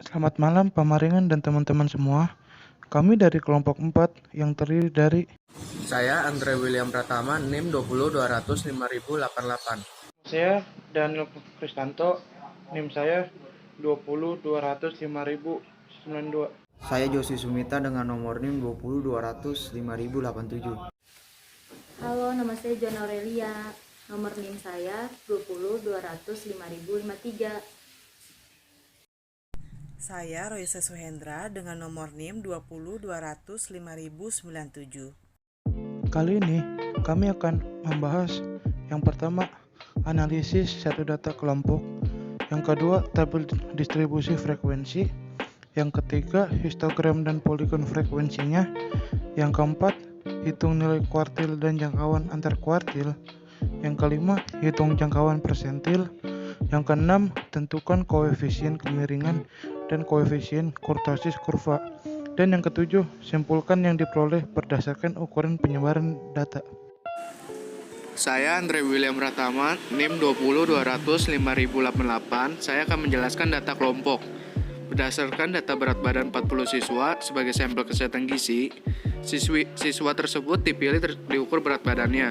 Selamat malam Pamaringan dan teman-teman semua. Kami dari kelompok 4 yang terdiri dari Saya Andre William Pratama, NIM 20205008. saya Daniel Kristanto, NIM saya 20205.092. Saya Josi Sumita dengan nomor NIM 2020205087. Halo, nama saya Joan Aurelia. Nomor NIM saya 2020205053. Saya Roysa Suhendra dengan nomor NIM 2020205097. Kali ini kami akan membahas yang pertama analisis satu data kelompok, yang kedua tabel distribusi frekuensi, yang ketiga histogram dan poligon frekuensinya, yang keempat hitung nilai kuartil dan jangkauan antar kuartil, yang kelima hitung jangkauan persentil, yang keenam tentukan koefisien kemiringan dan koefisien kurtosis kurva, dan yang ketujuh simpulkan yang diperoleh berdasarkan ukuran penyebaran data. Saya Andre William Pratama, NIM 20205088. Saya akan menjelaskan data kelompok. Berdasarkan data berat badan 40 siswa sebagai sampel kesehatan gizi, siswa tersebut dipilih diukur berat badannya.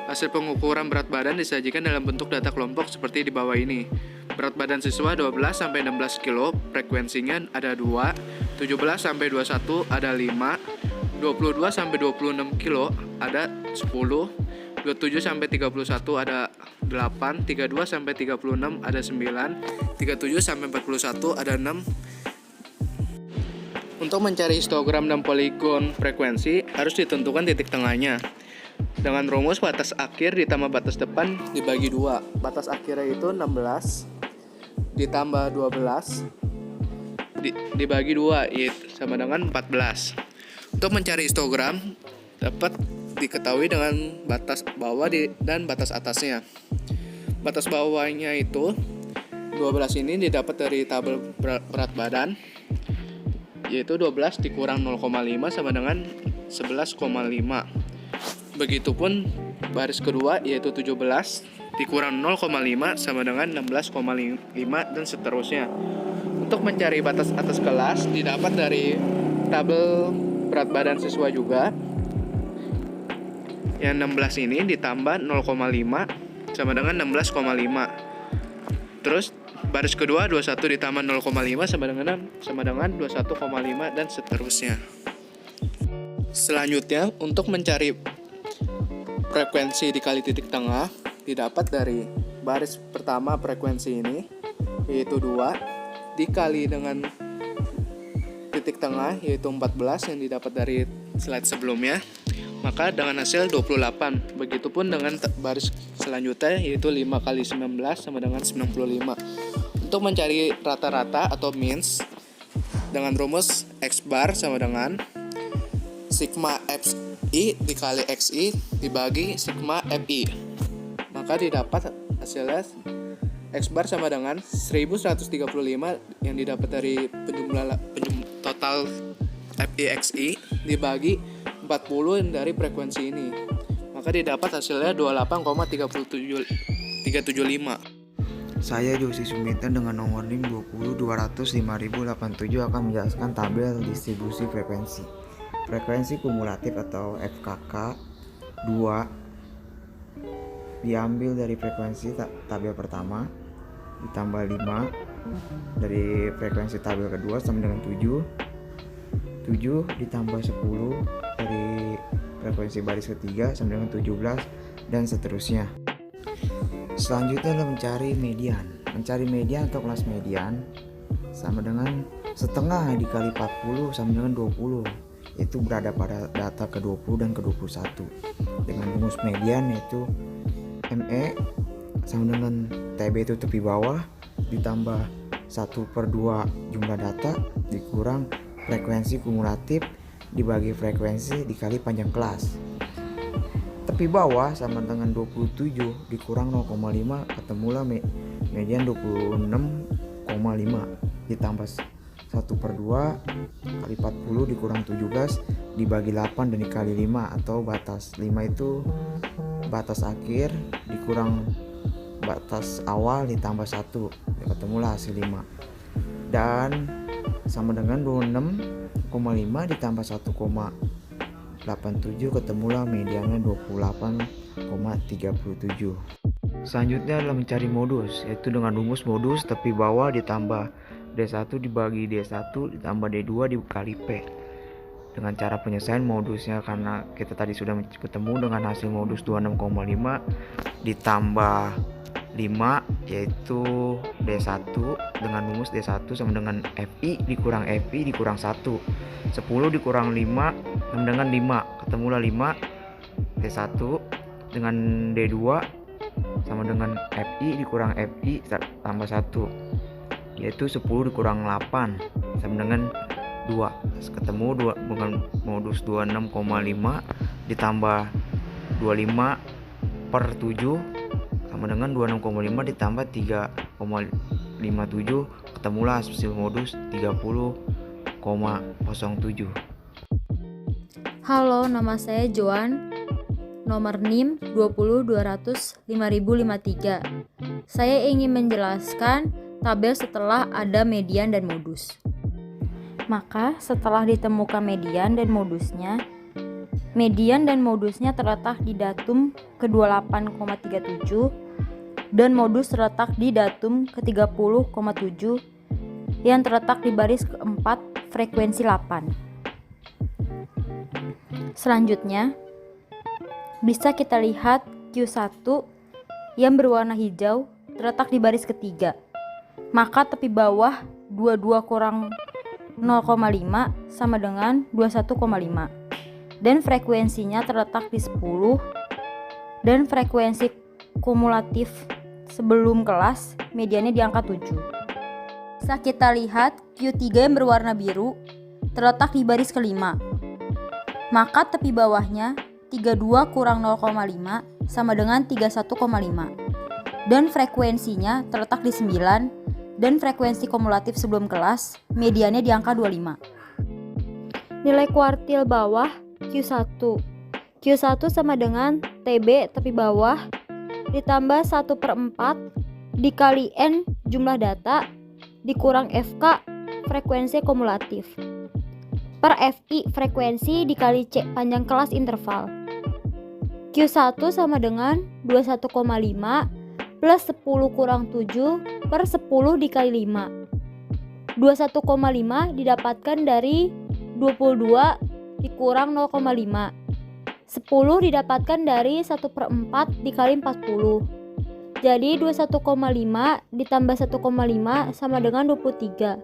Hasil pengukuran berat badan disajikan dalam bentuk data kelompok seperti di bawah ini. Berat badan siswa 12-16 kg, frekuensinya ada 2, 17-21 ada 5, 22-26 kg ada 10, 27-31 ada 8, 32-36 ada 9, 37-41 ada 6. Untuk mencari histogram dan poligon frekuensi harus ditentukan titik tengahnya. Dengan rumus batas akhir ditambah batas depan dibagi 2. Batas akhirnya itu 16 ditambah 12 dibagi 2 yaitu sama dengan 14. Untuk mencari histogram dapat diketahui dengan batas bawah dan batas atasnya. Batas bawahnya itu 12 ini didapat dari tabel berat badan, yaitu 12 dikurang 0,5 sama dengan 11,5. Begitupun baris kedua yaitu 17 dikurang 0,5 sama dengan 16,5 dan seterusnya. Untuk mencari batas atas kelas didapat dari tabel berat badan siswa juga. Yang 16 ini ditambah 0,5 sama dengan 16,5. Terus baris kedua 21 ditambah 0,5 sama dengan 21,5 dan seterusnya. Selanjutnya untuk mencari frekuensi dikali titik tengah didapat dari baris pertama frekuensi ini yaitu 2 dikali dengan titik tengah yaitu 14 yang didapat dari slide sebelumnya, maka dengan hasil 28. Begitupun dengan baris selanjutnya yaitu 5 kali 19 sama dengan 95. Untuk mencari rata-rata atau means dengan rumus X bar sama dengan sigma FI dikali XI dibagi sigma FI, maka didapat hasilnya X bar sama dengan 1135 yang didapat dari total FI/XI dibagi 40 dari frekuensi ini, maka didapat hasilnya 28,375. Saya Josi Sumita dengan nomor NIM 20205087 akan menjelaskan tabel distribusi frekuensi. Frekuensi kumulatif atau FKK 2 diambil dari frekuensi tabel pertama ditambah 5 dari frekuensi tabel kedua sama dengan 7 ditambah 10 dari frekuensi baris ketiga sama dengan 17 dan seterusnya. Selanjutnya adalah mencari median. Mencari median atau kelas median sama dengan setengah dikali 40 sama dengan 20, itu berada pada data ke-20 dan ke-21. Dengan rumus median yaitu ME sama dengan TB itu tepi bawah ditambah 1/2 jumlah data dikurang frekuensi kumulatif dibagi frekuensi dikali panjang kelas. Tepi bawah sama dengan 27 dikurang 0,5 ketemulah median 26,5 ditambah 1/2 kali 40 dikurang 17 dibagi 8 dan dikali 5 atau batas 5 itu batas akhir dikurang batas awal ditambah 1, ketemulah hasil 5. dan sama dengan 26,5 ditambah 1,87 ketemulah mediannya 28,37. Selanjutnya adalah mencari modus, yaitu dengan rumus modus tepi bawah ditambah D1 dibagi D1 ditambah D2 dikali P. Dengan cara penyelesaian modusnya, karena kita tadi sudah ketemu dengan hasil modus 26,5 ditambah 5 yaitu D1, dengan rumus D1 sama dengan FI dikurang FI dikurang 1. 10 dikurang 5 sama dengan 5, ketemulah 5. D1 dengan D2 sama dengan FI dikurang FI tambah 1, yaitu 10 dikurang 8 sama dengan 2. Ketemu dengan modus 26,5 ditambah 25 per 7 sama dengan 26,5 ditambah 3,57, ketemulah hasil modus 30,07. Halo, nama saya Joan, nomor NIM 20.200.5053. Saya ingin menjelaskan tabel setelah ada median dan modus. Maka setelah ditemukan median dan modusnya terletak di datum ke-28,37 dan modus terletak di datum ke-30,7 yang terletak di baris keempat frekuensi 8. Selanjutnya, bisa kita lihat Q1 yang berwarna hijau terletak di baris ketiga. Maka tepi bawah 22 kurang 0,5 sama dengan 21,5. Dan frekuensinya terletak di 10. Dan frekuensi kumulatif sebelum kelas mediannya di angka 7. Bisa kita lihat Q3 yang berwarna biru terletak di baris kelima. Maka tepi bawahnya 32 kurang 0,5 sama dengan 31,5. Dan frekuensinya terletak di 9 dan frekuensi kumulatif sebelum kelas mediannya di angka 25. Nilai kuartil bawah Q1. Q1 sama dengan TB tepi bawah ditambah 1/4 dikali N jumlah data dikurang FK frekuensi kumulatif per FI frekuensi dikali C panjang kelas interval. Q1 sama dengan 21,5 plus 10 kurang 7 per 10 dikali 5. 21,5 didapatkan dari 22 dikurang 0,5. 10 didapatkan dari 1/4 dikali 40. Jadi 21,5 ditambah 1,5 sama dengan 23.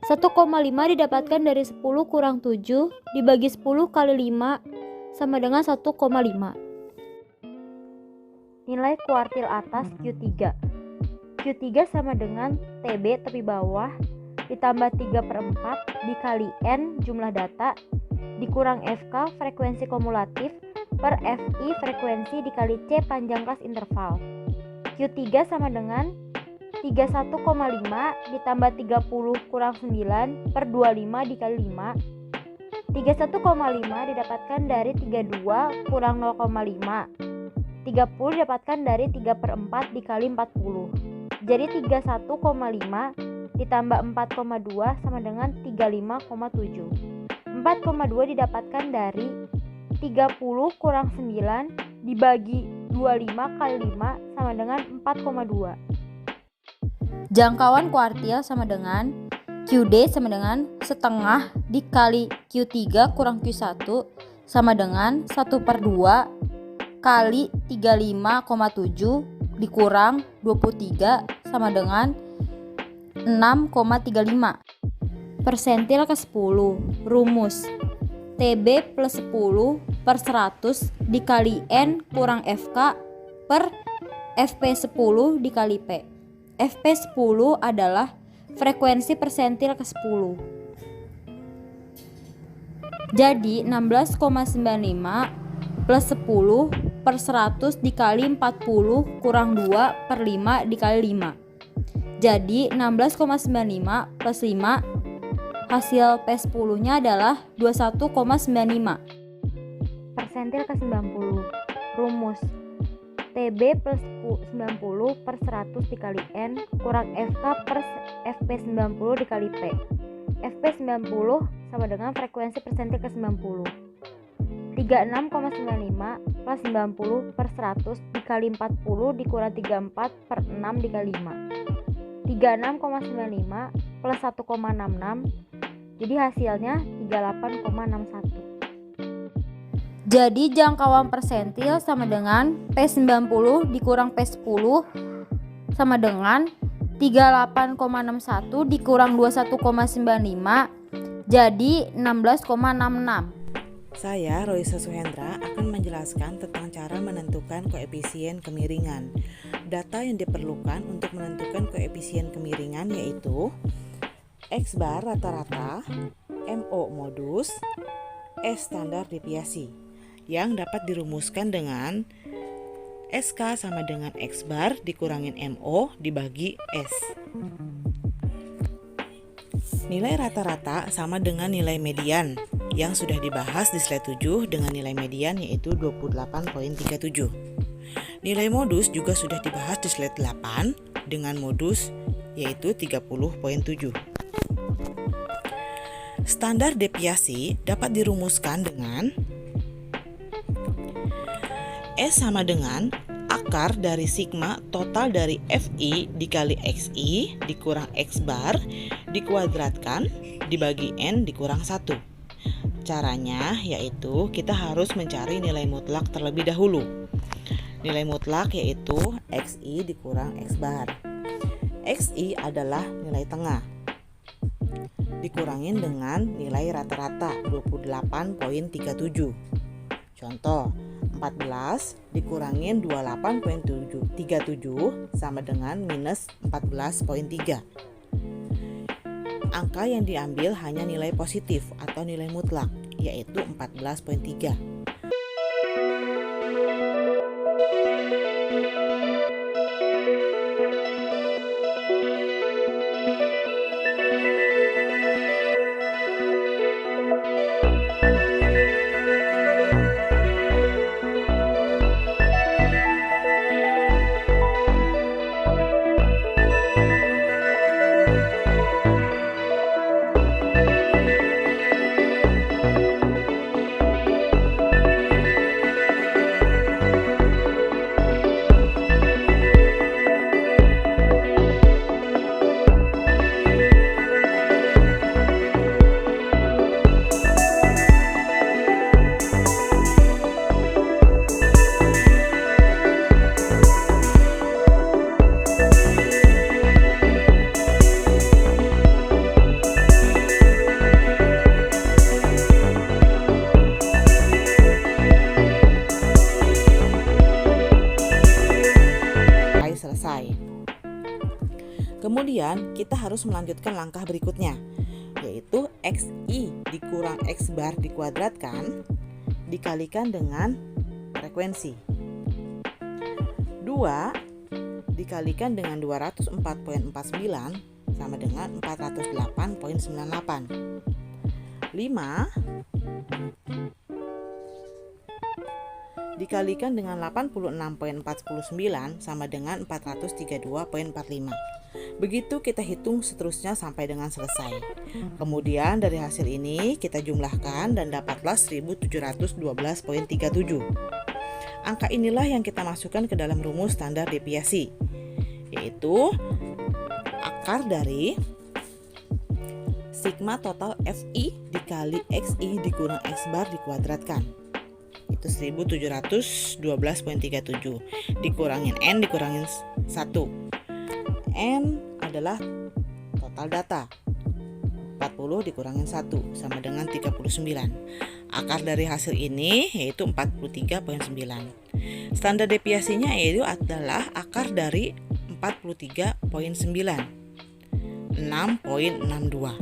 1,5 didapatkan dari 10 kurang 7 dibagi 10 kali 5 sama dengan 1,5. Nilai kuartil atas Q3. Q3 sama dengan TB tepi bawah ditambah 3/4 dikali N jumlah data dikurang FK frekuensi kumulatif per FI frekuensi dikali C panjang kelas interval. Q3 sama dengan 31,5 ditambah 30 kurang 9 per 25 dikali 5. 31,5 didapatkan dari 32 kurang 0,5. 30 didapatkan dari 3/4 dikali 40. Jadi 31,5 ditambah 4,2 sama dengan 35,7. 4,2 didapatkan dari 30 kurang 9 dibagi 25 kali 5 sama dengan 4,2. Jangkauan kuartil sama dengan QD sama dengan setengah dikali Q3 kurang Q1 sama dengan 1/2 kali 35,7 dikurang 23 sama dengan 6,35. Persentil ke-10. Rumus TB plus 10 per 100 dikali N kurang FK per FP10 dikali P. FP10 adalah frekuensi persentil ke-10. Jadi 16,95 plus 10 per 100 dikali 40 kurang 2 per 5 dikali 5. Jadi 16,95 plus 5, hasil P10 nya adalah 21,95. Persentil ke-90. Rumus TB plus 90 per 100 dikali N kurang FK per FP 90 dikali P. FP 90 sama dengan frekuensi persentil ke 90. 36,95 plus 90 per 100 dikali 40 dikurang 34 per 6 dikali 5. 36,95 plus 1,66, jadi hasilnya 38,61. Jadi jangkauan persentil sama dengan P90 dikurang P10 sama dengan 38,61 dikurang 21,95, jadi 16,66. Saya, Roisa Suhendra, akan menjelaskan tentang cara menentukan koefisien kemiringan. Data yang diperlukan untuk menentukan koefisien kemiringan yaitu X bar rata-rata, MO modus, S standar deviasi, yang dapat dirumuskan dengan SK sama dengan X bar dikurangin MO dibagi S. Nilai rata-rata sama dengan nilai median yang sudah dibahas di slide 7 dengan nilai median yaitu 28,37. Nilai modus juga sudah dibahas di slide 8 dengan modus yaitu 30,7. Standar deviasi dapat dirumuskan dengan S sama dengan akar dari sigma total dari FI dikali XI dikurang X bar dikuadratkan dibagi N dikurang 1. Caranya yaitu kita harus mencari nilai mutlak terlebih dahulu. Nilai mutlak yaitu XI dikurang X bar. XI adalah nilai tengah dikurangin dengan nilai rata-rata 28,37. Contoh, 14 dikurangin 28,37 sama dengan minus 14,3. Angka yang diambil hanya nilai positif atau nilai mutlak, yaitu 14,3. Kemudian kita harus melanjutkan langkah berikutnya, yaitu XI dikurang X bar dikuadratkan dikalikan dengan frekuensi. 2 dikalikan dengan 204,49 sama dengan 408,98. 5 dikalikan dengan 86,49 sama dengan 432,45. Begitu kita hitung seterusnya sampai dengan selesai. Kemudian dari hasil ini kita jumlahkan dan dapatlah 1712,37. Angka inilah yang kita masukkan ke dalam rumus standar deviasi, yaitu akar dari sigma total FI dikali XI dikurang X bar dikuadratkan. Itu 1712,37 dikurangin N dikurangin 1. N adalah total data, 40 dikurangin 1 sama dengan 39. Akar dari hasil ini yaitu 43,9. Standar deviasinya yaitu adalah akar dari 43,9, 6,62.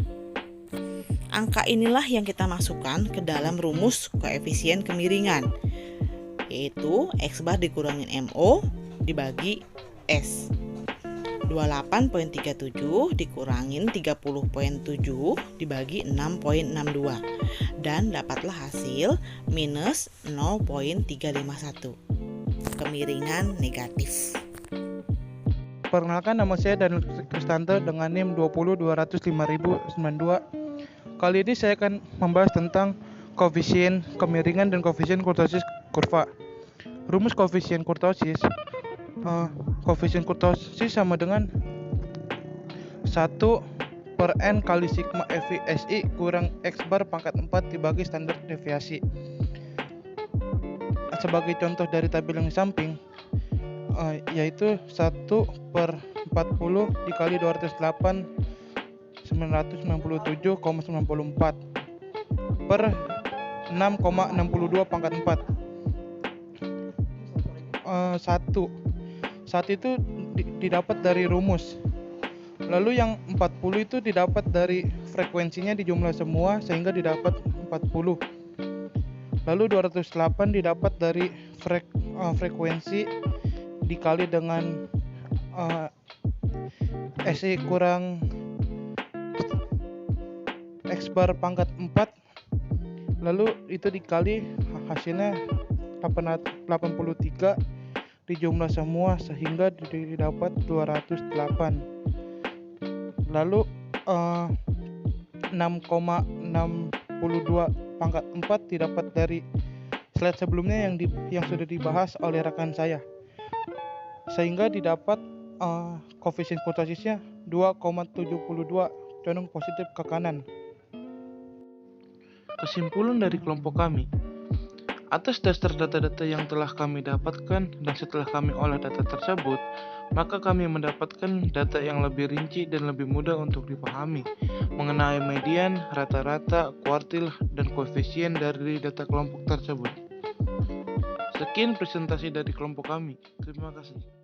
Angka inilah yang kita masukkan ke dalam rumus koefisien kemiringan, yaitu X bar dikurangin MO dibagi S. 28,37 dikurangin 30,7 dibagi 6,62 dan dapatlah hasil minus 0,351. kemiringan negatif. Perkenalkan, nama saya Daniel Kristanto dengan NIM 2020205092. Kali ini saya akan membahas tentang koefisien kemiringan dan koefisien kurtosis kurva. Rumus koefisien kurtosis. Koefisien kurtosis sama dengan 1/n kali sigma FI kurang X bar pangkat 4 dibagi standar deviasi. Sebagai contoh dari tabel yang di samping, yaitu 1/40 dikali 208 997,94 per 6,62 pangkat 4. 1 itu didapat dari rumus. Lalu yang 40 itu didapat dari frekuensinya dijumlah semua sehingga didapat 40. Lalu 208 didapat dari frekuensi dikali dengan SI kurang X bar pangkat 4. Lalu itu dikali hasilnya 83 dijumlah semua sehingga didapat 208. Lalu 6,62 pangkat 4 didapat dari slide sebelumnya yang sudah dibahas oleh rekan saya, sehingga didapat koefisien kurtosisnya 2,72 condong positif ke kanan. Kesimpulan dari kelompok kami, atas dasar data-data yang telah kami dapatkan dan setelah kami olah data tersebut, maka kami mendapatkan data yang lebih rinci dan lebih mudah untuk dipahami mengenai median, rata-rata, kuartil, dan koefisien dari data kelompok tersebut. Sekian presentasi dari kelompok kami. Terima kasih.